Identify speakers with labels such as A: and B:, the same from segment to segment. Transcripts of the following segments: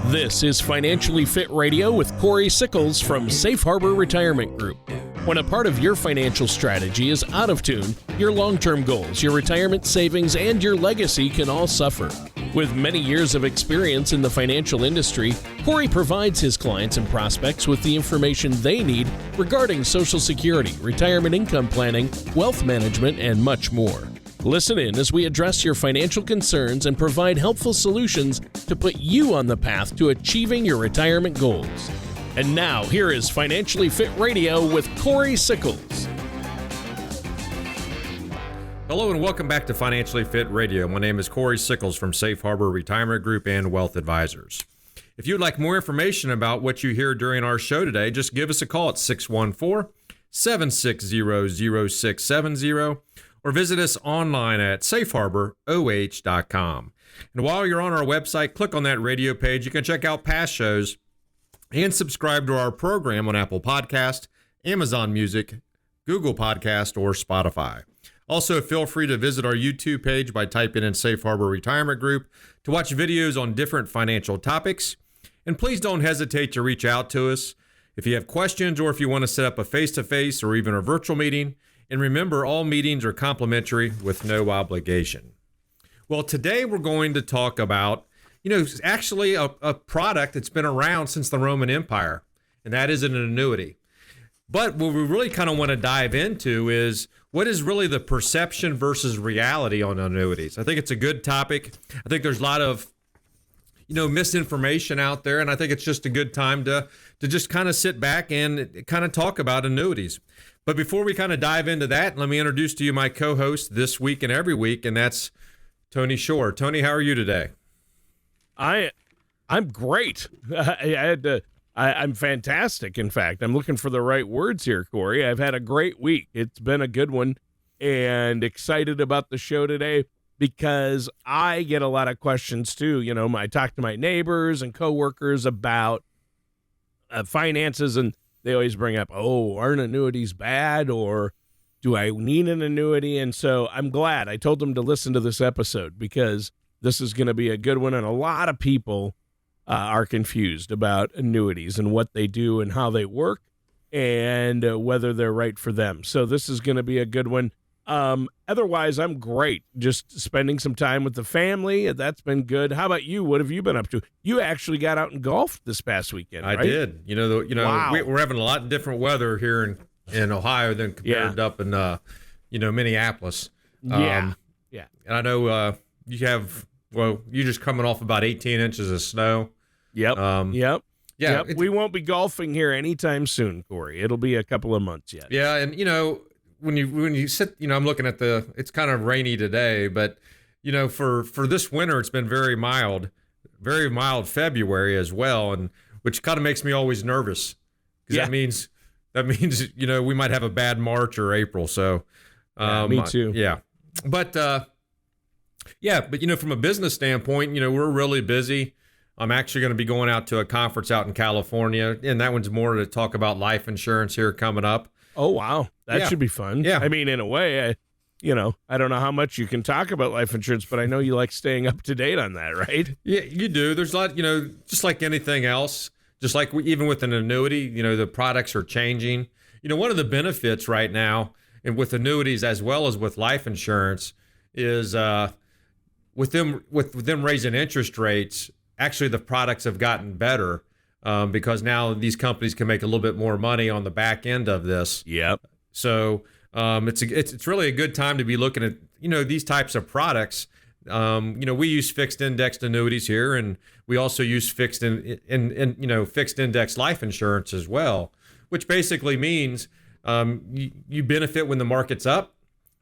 A: This is Financially Fit Radio with Cory Sickles from Safe Harbor Retirement Group. When a part of your financial strategy is out of tune, your long-term goals, your retirement savings, and your legacy can all suffer. With many years of experience in the financial industry, Cory provides his clients and prospects with the information they need regarding Social Security, retirement income planning, wealth management, and much more. Listen in as we address your financial concerns and provide helpful solutions to put you on the path to achieving your retirement goals. And now, here is Financially Fit Radio with Cory Sickles.
B: Hello and welcome back to Financially Fit Radio. My name is Cory Sickles from Safe Harbor Retirement Group and Wealth Advisors. If you'd like more information about what you hear during our show today, just give us a call at 614-760-0670 or visit us online at safeharboroh.com. And while you're on our website, click on that radio page. You can check out past shows and subscribe to our program on Apple Podcast, Amazon Music, Google Podcast, or Spotify. Also, feel free to visit our YouTube page by typing in Safe Harbor Retirement Group to watch videos on different financial topics. And please don't hesitate to reach out to us if you have questions or if you want to set up a face-to-face or even a virtual meeting. And remember, all meetings are complimentary with no obligation. Well, today we're going to talk about, actually a product that's been around since the Roman Empire, and that is an annuity. But what we really kind of want to dive into is what is really the perception versus reality on annuities. I think it's a good topic. I think there's a lot of, misinformation out there, and I think it's just a good time to just kind of sit back and kind of talk about annuities. But before we kind of dive into that, let me introduce to you my co-host this week and every week, and that's Tony Shore. Tony, how are you today?
A: I'm great. I'm fantastic. In fact, I'm looking for the right words here, Cory. I've had a great week. It's been a good one, and excited about the show today because I get a lot of questions too. I talk to my neighbors and coworkers about finances, and they always bring up, aren't annuities bad, or do I need an annuity? And so I'm glad I told them to listen to this episode because this is going to be a good one, and a lot of people are confused about annuities and what they do and how they work and whether they're right for them. So this is going to be a good one. Otherwise, I'm great. Just spending some time with the family. That's been good. How about you? What have you been up to? You actually got out and golfed this past weekend, right?
B: I did.
A: Wow.
B: We're having a lot different weather here in Ohio than compared up in, Minneapolis.
A: Yeah.
B: And I know you're just coming off about 18 inches of snow.
A: Yep.
B: Yeah.
A: We won't be golfing here anytime soon, Cory. It'll be a couple of months yet.
B: Yeah. And, when you sit, I'm looking at it's kind of rainy today, but, for this winter, it's been very mild February as well. And which kind of makes me always nervous because that means, we might have a bad March or April. So,
A: me too.
B: Yeah. But, from a business standpoint, we're really busy. I'm actually going to be going out to a conference out in California, and that one's more to talk about life insurance here coming up.
A: Oh, wow. That should be fun.
B: Yeah.
A: I mean, in a way, I don't know how much you can talk about life insurance, but I know you like staying up to date on that, right?
B: Yeah, you do. There's a lot, just like anything else, just like even with an annuity, the products are changing. One of the benefits right now, and with annuities as well as with life insurance, is with them raising interest rates, actually the products have gotten better because now these companies can make a little bit more money on the back end of this.
A: Yep.
B: So it's really a good time to be looking at these types of products. We use fixed indexed annuities here, and we also use fixed index life insurance as well, which basically means you benefit when the market's up.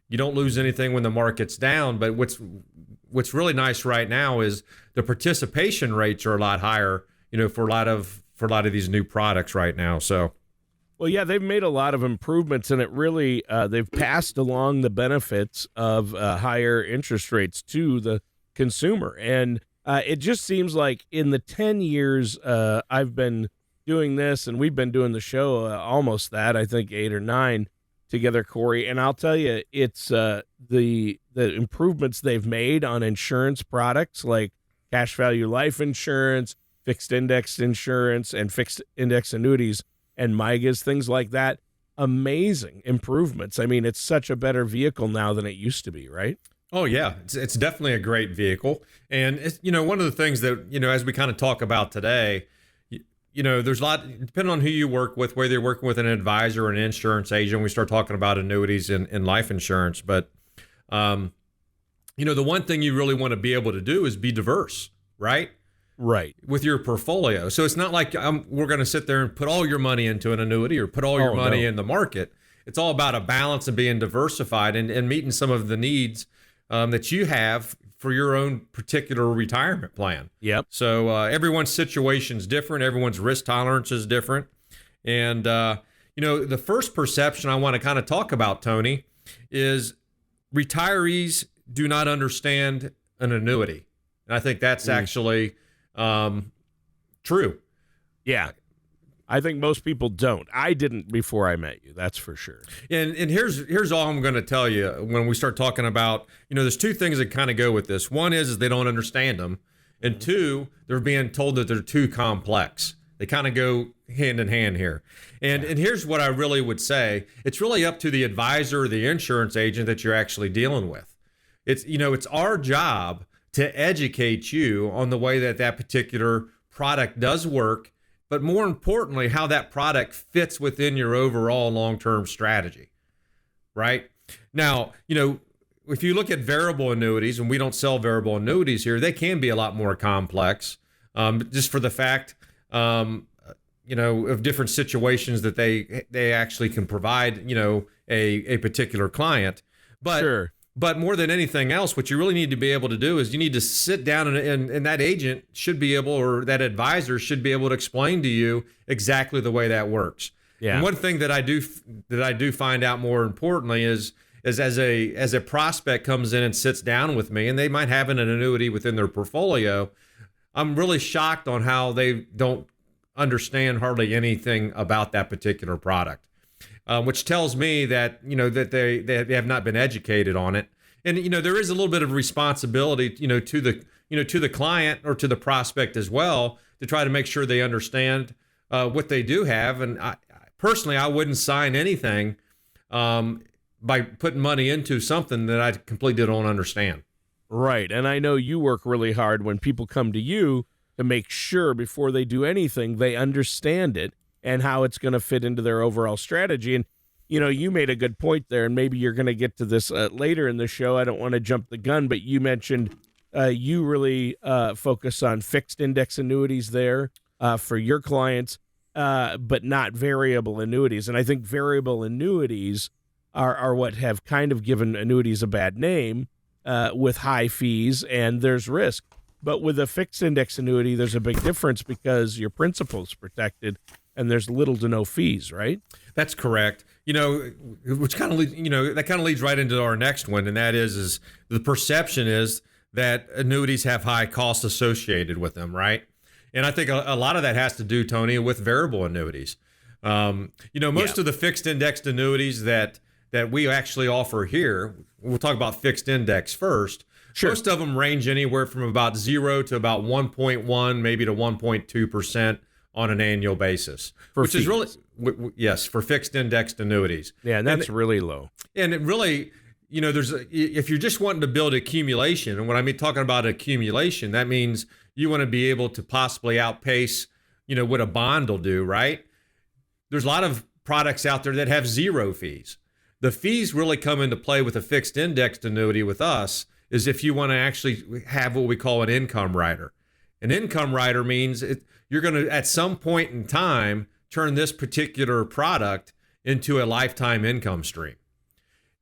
B: You don't lose anything when the market's down. But what's really nice right now is the participation rates are a lot higher, for a lot of these new products right now. So.
A: Well, yeah, they've made a lot of improvements, and it really they've passed along the benefits of higher interest rates to the consumer. And it just seems like in the 10 years I've been doing this, and we've been doing the show almost that, I think 8 or 9 together, Cory. And I'll tell you, it's the improvements they've made on insurance products like cash value life insurance, fixed index insurance and fixed index annuities and MIGAs, things like that. Amazing improvements. I mean, it's such a better vehicle now than it used to be, right?
B: Oh yeah, it's definitely a great vehicle, and it's, one of the things that as we kind of talk about today, there's a lot depending on who you work with, whether you're working with an advisor or an insurance agent. We start talking about annuities and life insurance, but the one thing you really want to be able to do is be diverse, right?
A: Right.
B: With your portfolio. So it's not like we're going to sit there and put all your money into an annuity or put all your money in the market. It's all about a balance and being diversified and meeting some of the needs that you have for your own particular retirement plan.
A: Yep.
B: So everyone's situation is different. Everyone's risk tolerance is different. And, the first perception I want to kind of talk about, Tony, is retirees do not understand an annuity. And I think that's actually true.
A: Yeah. I think most people don't. I didn't before I met you. That's for sure.
B: And here's all I'm going to tell you when we start talking about, there's two things that kind of go with this. One is they don't understand them. And two, they're being told that they're too complex. They kind of go hand in hand here. And here's what I really would say. It's really up to the advisor or the insurance agent that you're actually dealing with. It's our job to educate you on the way that particular product does work, but more importantly, how that product fits within your overall long-term strategy, right? Now, if you look at variable annuities, and we don't sell variable annuities here, they can be a lot more complex, just for the fact, of different situations that they actually can provide, a particular client. But
A: Sure.
B: But more than anything else, what you really need to be able to do is you need to sit down and that agent should be able, or that advisor should be able to explain to you exactly the way that works.
A: Yeah.
B: And one thing that I do find out more importantly is as a prospect comes in and sits down with me, and they might have an annuity within their portfolio, I'm really shocked on how they don't understand hardly anything about that particular product. Which tells me that that they have not been educated on it, and there is a little bit of responsibility to the client or to the prospect as well to try to make sure they understand what they do have. And I wouldn't sign anything by putting money into something that I completely don't understand.
A: Right. And I know you work really hard when people come to you to make sure before they do anything they understand it and how it's going to fit into their overall strategy. And, you made a good point there, and maybe you're going to get to this later in the show. I don't want to jump the gun, but you mentioned you really focus on fixed index annuities there for your clients, but not variable annuities. And I think variable annuities are what have kind of given annuities a bad name with high fees, and there's risk. But with a fixed index annuity, there's a big difference because your principal is protected and there's little to no fees, right?
B: That's correct. Which kind of that kind of leads right into our next one, and that is the perception is that annuities have high costs associated with them, right? And I think a lot of that has to do, Tony, with variable annuities. Most of the fixed indexed annuities that we actually offer here, we'll talk about fixed index first.
A: Sure.
B: Most of them range anywhere from about 0 to about 1.1, maybe to 1.2% on an annual basis, which is really, yes, for fixed indexed annuities.
A: Yeah, and that's really low.
B: And it really, if you're just wanting to build accumulation, and when I mean talking about accumulation, that means you want to be able to possibly outpace, what a bond will do, right? There's a lot of products out there that have 0 fees. The fees really come into play with a fixed indexed annuity with us is if you want to actually have what we call an income rider. An income rider means you're going to, at some point in time, turn this particular product into a lifetime income stream.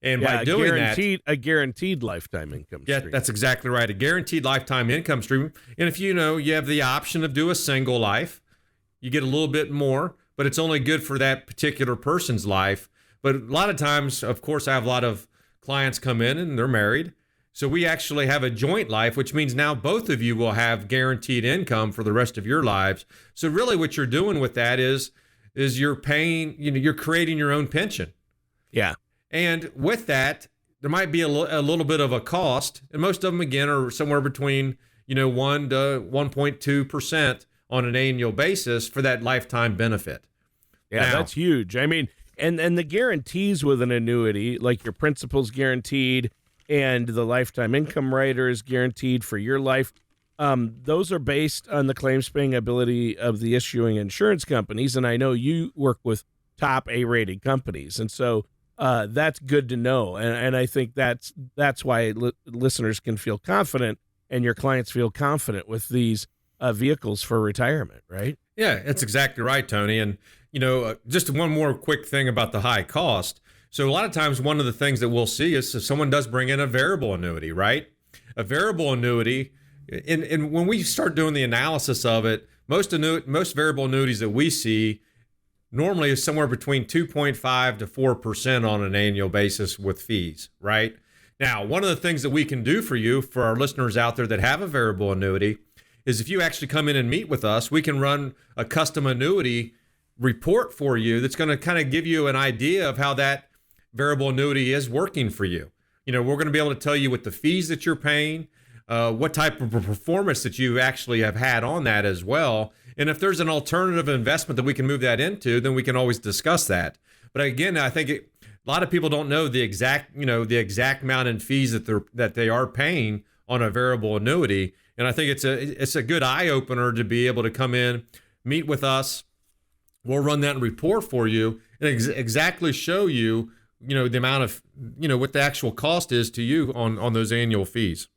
B: And by doing
A: a guaranteed lifetime income stream.
B: Yeah, that's exactly right. A guaranteed lifetime income stream. And if you have the option of do a single life, you get a little bit more, but it's only good for that particular person's life. But a lot of times, of course, I have a lot of clients come in and they're married. So we actually have a joint life, which means now both of you will have guaranteed income for the rest of your lives. So really what you're doing with that is you're paying, you're creating your own pension.
A: Yeah.
B: And with that, there might be a little bit of a cost. And most of them, again, are somewhere between, 1 to 1.2% on an annual basis for that lifetime benefit.
A: Yeah,
B: Now,
A: that's huge. I mean, and the guarantees with an annuity, like your principal's guaranteed and the lifetime income rider is guaranteed for your life. Those are based on the claims paying ability of the issuing insurance companies. And I know you work with top A-rated companies. And so that's good to know. And I think that's why listeners can feel confident and your clients feel confident with these vehicles for retirement, right?
B: Yeah, that's exactly right, Tony. And, just one more quick thing about the high cost. So a lot of times one of the things that we'll see is if someone does bring in a variable annuity, right? A variable annuity, and when we start doing the analysis of it, most variable annuities that we see normally is somewhere between 2.5 to 4% on an annual basis with fees, right? Now, one of the things that we can do for you, for our listeners out there that have a variable annuity, is if you actually come in and meet with us, we can run a custom annuity report for you that's going to kind of give you an idea of how that variable annuity is working for you. We're going to be able to tell you what the fees that you're paying, what type of performance that you actually have had on that as well. And if there's an alternative investment that we can move that into, then we can always discuss that. But again, I think a lot of people don't know the exact amount in fees that they are paying on a variable annuity. And I think it's a good eye opener to be able to come in, meet with us. We'll run that report for you and exactly show you, the amount of, what the actual cost is to you on those annual fees.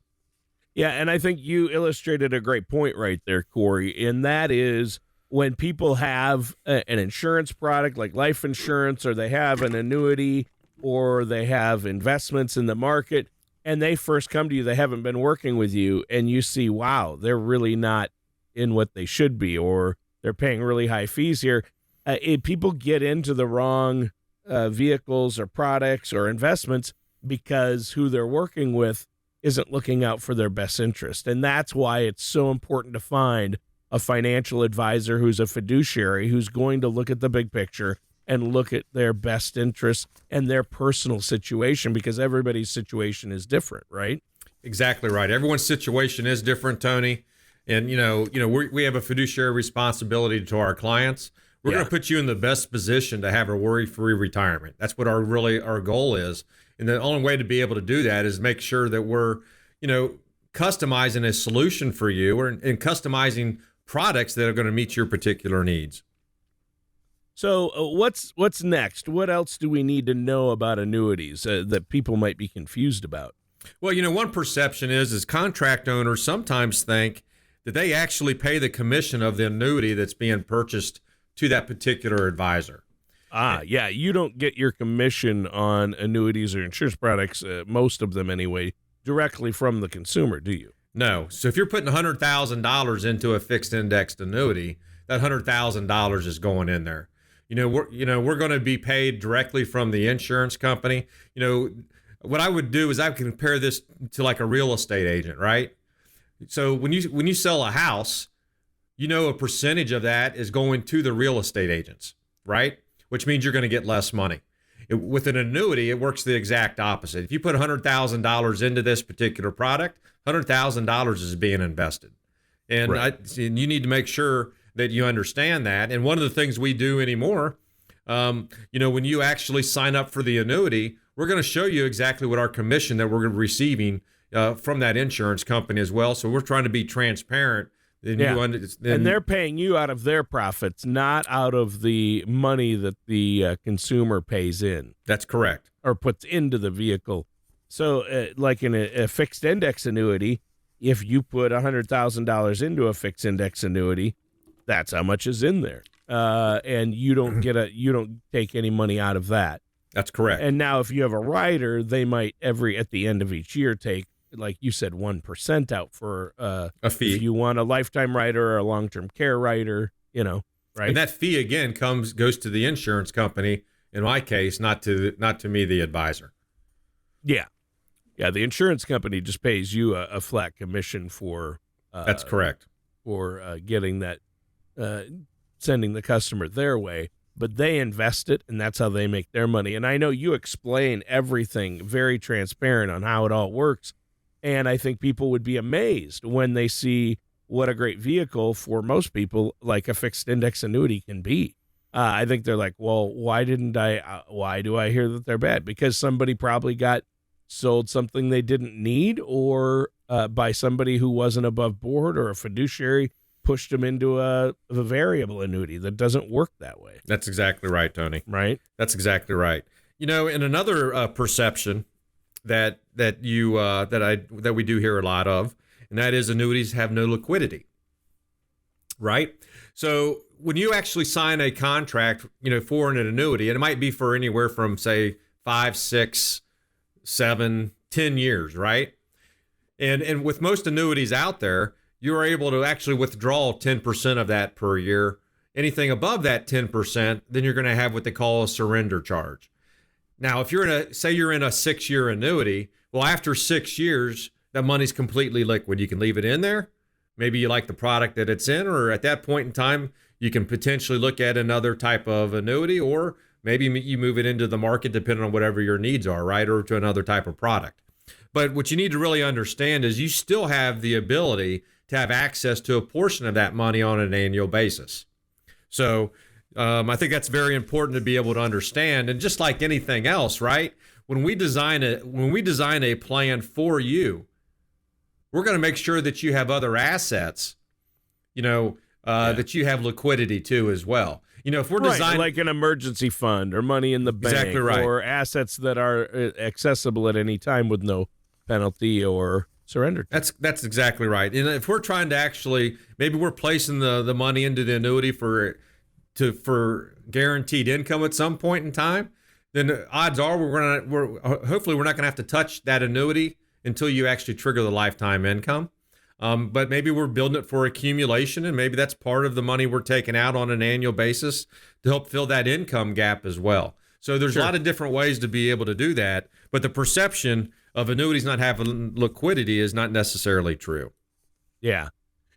A: Yeah, and I think you illustrated a great point right there, Cory, and that is when people have an insurance product like life insurance, or they have an annuity, or they have investments in the market, and they first come to you, they haven't been working with you, and you see, wow, they're really not in what they should be, or they're paying really high fees here. People get into the wrong vehicles or products or investments because who they're working with isn't looking out for their best interest. And that's why it's so important to find a financial advisor who's a fiduciary, who's going to look at the big picture and look at their best interests and their personal situation, because everybody's situation is different, right?
B: Exactly right. Everyone's situation is different, Tony. And, we have a fiduciary responsibility to our clients. We're going to put you in the best position to have a worry-free retirement. That's what our goal is. And the only way to be able to do that is make sure that we're, customizing a solution for you, and customizing products that are going to meet your particular needs.
A: So what's next? What else do we need to know about annuities that people might be confused about?
B: Well, one perception is contract owners sometimes think that they actually pay the commission of the annuity that's being purchased to that particular advisor.
A: Yeah, you don't get your commission on annuities or insurance products, most of them anyway, directly from the consumer, do you?
B: No. So if you're putting $100,000 into a fixed indexed annuity, that $100,000 is going in there. We're going to be paid directly from the insurance company. What I would do is I would compare this to like a real estate agent, right? So when you sell a house, a percentage of that is going to the real estate agents, right? Which means you're going to get less money. With an annuity, it works the exact opposite. If you put $100,000 into this particular product, $100,000 is being invested. And, right. And you need to make sure that you understand that. And one of the things we do anymore, when you actually sign up for the annuity, we're going to show you exactly what our commission that we're receiving from that insurance company as well. So we're trying to be transparent. And
A: they're paying you out of their profits, not out of the money that the consumer pays in.
B: That's correct.
A: Or puts into the vehicle. So like in a fixed index annuity, if you put $100,000 into a fixed index annuity, that's how much is in there. And you don't you don't take any money out of that.
B: That's correct.
A: And now if you have a rider, they might at the end of each year take, like you said, 1% out for
B: a fee.
A: If you want a lifetime rider or a long-term care rider, right?
B: And that fee again goes to the insurance company. In my case, not to me, the advisor.
A: Yeah. The insurance company just pays you a flat commission for.
B: That's correct.
A: For getting that, sending the customer their way, but they invest it, and that's how they make their money. And I know you explain everything very transparent on how it all works. And I think people would be amazed when they see what a great vehicle for most people, like a fixed index annuity can be. I think they're like, well, why do I hear that they're bad? Because somebody probably got sold something they didn't need, or by somebody who wasn't above board, or a fiduciary pushed them into a variable annuity that doesn't work that way.
B: That's exactly right, Tony.
A: Right?
B: That's exactly right. In another perception that we do hear a lot of, and that is annuities have no liquidity. Right? So when you actually sign a contract, for an annuity, and it might be for anywhere from, say, 5, 6, 7, 10 years, right? And with most annuities out there, you are able to actually withdraw 10% of that per year. Anything above that 10%, then you're going to have what they call a surrender charge. Now, if you're in a 6-year annuity, well, after 6 years, that money's completely liquid. You can leave it in there. Maybe you like the product that it's in, or at that point in time, you can potentially look at another type of annuity, or maybe you move it into the market depending on whatever your needs are, right? Or to another type of product. But what you need to really understand is you still have the ability to have access to a portion of that money on an annual basis. So I think that's very important to be able to understand. And just like anything else, right? When we design a plan for you, we're going to make sure that you have other assets, that you have liquidity too as well. If we're designing
A: like an emergency fund or money in the bank,
B: exactly right,
A: or assets that are accessible at any time with no penalty or surrender.
B: That's exactly right. And if we're trying to actually, maybe we're placing the money into the annuity for guaranteed income at some point in time, then odds are hopefully we're not going to have to touch that annuity until you actually trigger the lifetime income. But maybe we're building it for accumulation, and maybe that's part of the money we're taking out on an annual basis to help fill that income gap as well. So there's a lot of different ways to be able to do that, but the perception of annuities not having liquidity is not necessarily true.
A: Yeah.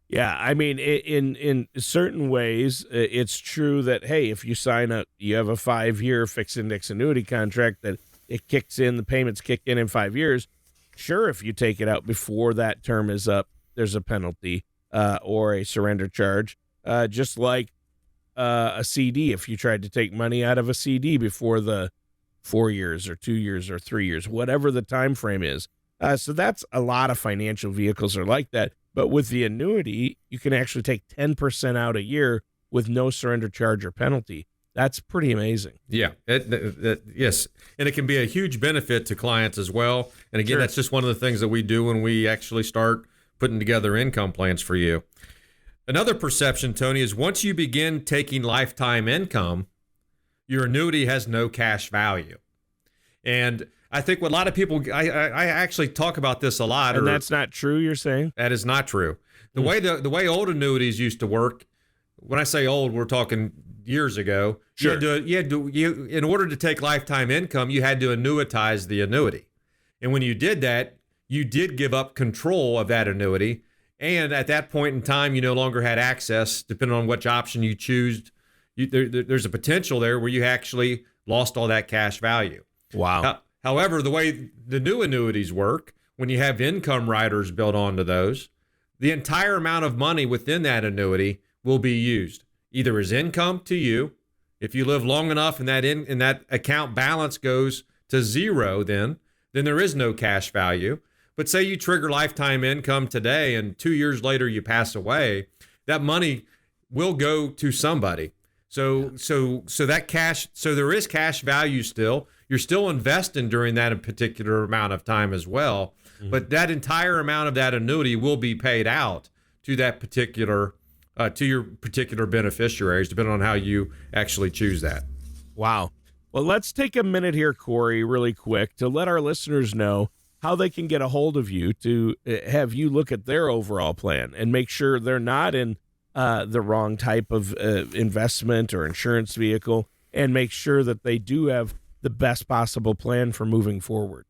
A: Yeah. I mean, in certain ways, it's true that, hey, if you you have a 5-year fixed index annuity contract that it kicks in, the payments kick in 5 years. Sure, if you take it out before that term is up, there's a penalty or a surrender charge, just like a CD. If you tried to take money out of a CD before the 4 years or 2 years or 3 years, whatever the time frame is. So that's a lot of financial vehicles are like that. But with the annuity, you can actually take 10% out a year with no surrender charge or penalty. That's pretty amazing.
B: Yeah, yes. And it can be a huge benefit to clients as well. And again, that's just one of the things that we do when we actually start putting together income plans for you. Another perception, Tony, is once you begin taking lifetime income, your annuity has no cash value. And I think what a lot of people, I actually talk about this a lot.
A: And that's not true, you're saying?
B: That is not true. The way old annuities used to work, when I say old, we're talking years ago.
A: Sure.
B: You in order to take lifetime income, you had to annuitize the annuity. And when you did that, you did give up control of that annuity. And at that point in time, you no longer had access, depending on which option you choose. There's a potential there where you actually lost all that cash value.
A: Wow.
B: However, the way the new annuities work, when you have income riders built onto those, the entire amount of money within that annuity will be used either as income to you. If you live long enough and that account balance goes to zero, then there is no cash value. But say you trigger lifetime income today and 2 years later you pass away, that money will go to somebody. So that cash, so there is cash value still. You're still investing during that particular amount of time as well. Mm-hmm. But that entire amount of that annuity will be paid out to that particular to your particular beneficiaries, depending on how you actually choose that.
A: Wow. Well, let's take a minute here, Cory, really quick, to let our listeners know how they can get a hold of you to have you look at their overall plan and make sure they're not in the wrong type of investment or insurance vehicle, and make sure that they do have the best possible plan for moving forward.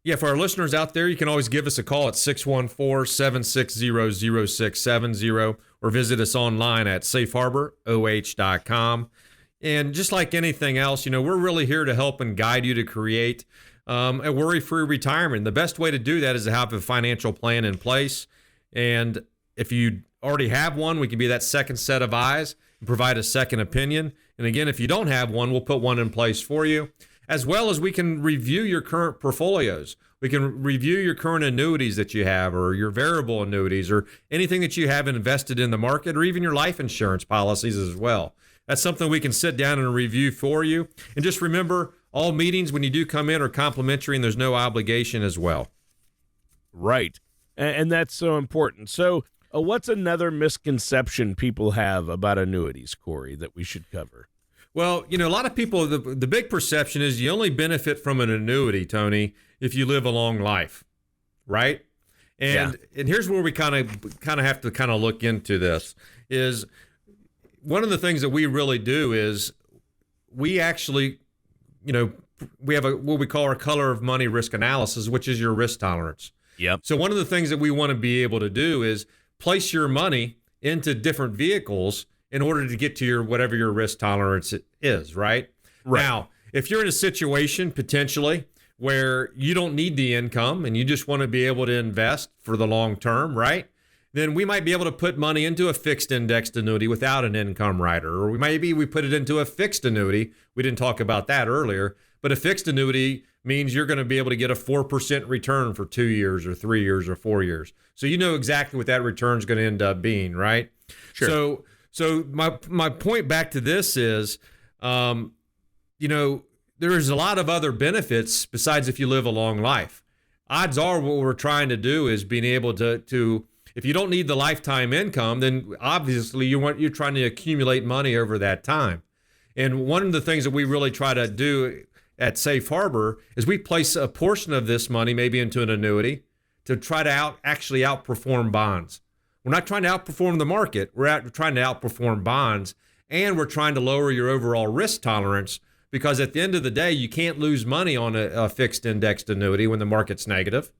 B: Yeah, for our listeners out there, you can always give us a call at 614-760-0670 or visit us online at safeharboroh.com. And just like anything else, we're really here to help and guide you to create a worry-free retirement. The best way to do that is to have a financial plan in place. And if you already have one, we can be that second set of eyes and provide a second opinion. And again, if you don't have one, we'll put one in place for you, as well as we can review your current portfolios. We can review your current annuities that you have, or your variable annuities, or anything that you have invested in the market, or even your life insurance policies as well. That's something we can sit down and review for you. And just remember, all meetings when you do come in are complimentary, and there's no obligation as well.
A: Right. And that's so important. So what's another misconception people have about annuities, Cory, that we should cover?
B: Well, a lot of people, the big perception is you only benefit from an annuity, Tony, if you live a long life, right? And here's where we kind of have to kind of look into this. Is one of the things that we really do is we actually, we have what we call our color of money risk analysis, which is your risk tolerance.
A: Yep.
B: So one of the things that we want to be able to do is place your money into different vehicles in order to get to your whatever your risk tolerance is, right? Now, if you're in a situation potentially where you don't need the income and you just want to be able to invest for the long term, right? Then we might be able to put money into a fixed indexed annuity without an income rider, or we put it into a fixed annuity. We didn't talk about that earlier, but a fixed annuity means you're going to be able to get a 4% return for 2 years or 3 years or 4 years. So you know exactly what that return is going to end up being, right?
A: Sure.
B: So my point back to this is, there's a lot of other benefits besides if you live a long life. Odds are what we're trying to do is being able to if you don't need the lifetime income, then obviously you're trying to accumulate money over that time. And one of the things that we really try to do at Safe Harbor is we place a portion of this money maybe into an annuity to try to actually outperform bonds. We're not trying to outperform the market. We're trying to outperform bonds, and we're trying to lower your overall risk tolerance, because at the end of the day, you can't lose money on a fixed indexed annuity when the market's negative.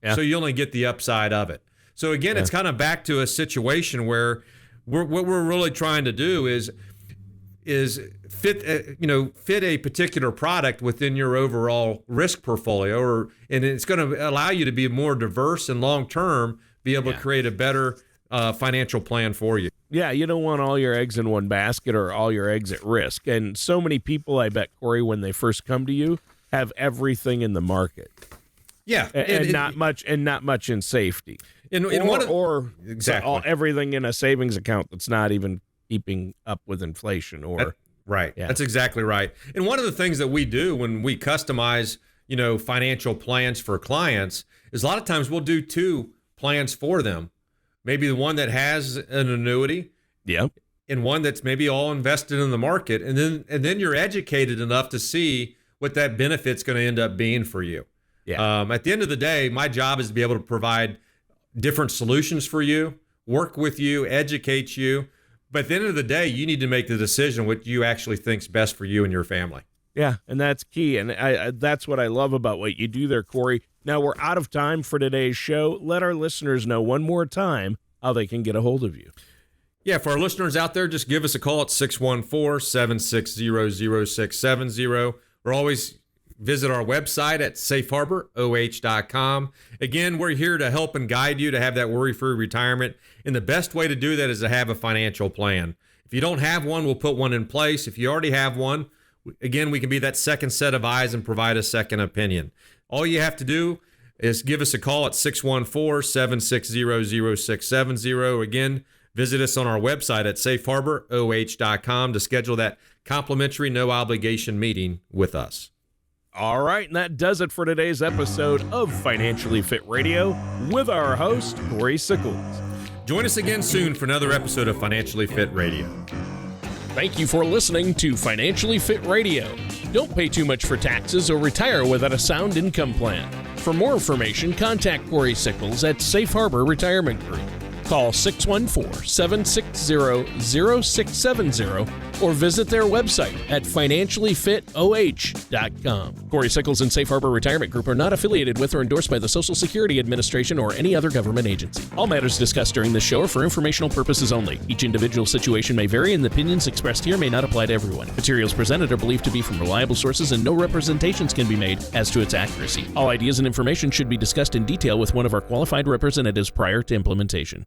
B: Yeah. So you only get the upside of it. So again, it's kind of back to a situation where what we're really trying to do is fit a particular product within your overall risk portfolio, and it's going to allow you to be more diverse and long term, be able to create a better financial plan for you.
A: Yeah, you don't want all your eggs in one basket or all your eggs at risk. And so many people, I bet, Cory, when they first come to you, have everything in the market.
B: Yeah,
A: and not much in safety.
B: Exactly.
A: Everything in a savings account that's not even keeping up with inflation.
B: Right. Yeah. That's exactly right. And one of the things that we do when we customize, financial plans for clients is a lot of times we'll do two plans for them. Maybe the one that has an annuity.
A: Yep.
B: And one that's maybe all invested in the market. And then you're educated enough to see what that benefit's going to end up being for you. Yeah. At the end of the day, my job is to be able to provide different solutions for you, work with you, educate you. But at the end of the day, you need to make the decision what you actually think's best for you and your family.
A: Yeah, and that's key. And that's what I love about what you do there, Cory. Now, we're out of time for today's show. Let our listeners know one more time how they can get a hold of you.
B: Yeah, for our listeners out there, just give us a call at 614-760-0670. We're always visit our website at safeharboroh.com. Again, we're here to help and guide you to have that worry-free retirement. And the best way to do that is to have a financial plan. If you don't have one, we'll put one in place. If you already have one, again, we can be that second set of eyes and provide a second opinion. All you have to do is give us a call at 614-760-0670. Again, visit us on our website at safeharboroh.com to schedule that complimentary, no obligation meeting with us.
A: All right, and that does it for today's episode of Financially Fit Radio with our host, Cory Sickles.
B: Join us again soon for another episode of Financially Fit Radio.
A: Thank you for listening to Financially Fit Radio. Don't pay too much for taxes or retire without a sound income plan. For more information, contact Cory Sickles at Safe Harbor Retirement Group.
C: Call 614-760-0670 or visit their website at financiallyfitoh.com. Cory Sickles and Safe Harbor Retirement Group are not affiliated with or endorsed by the Social Security Administration or any other government agency. All matters discussed during this show are for informational purposes only. Each individual situation may vary, and the opinions expressed here may not apply to everyone. Materials presented are believed to be from reliable sources, and no representations can be made as to its accuracy. All ideas and information should be discussed in detail with one of our qualified representatives prior to implementation.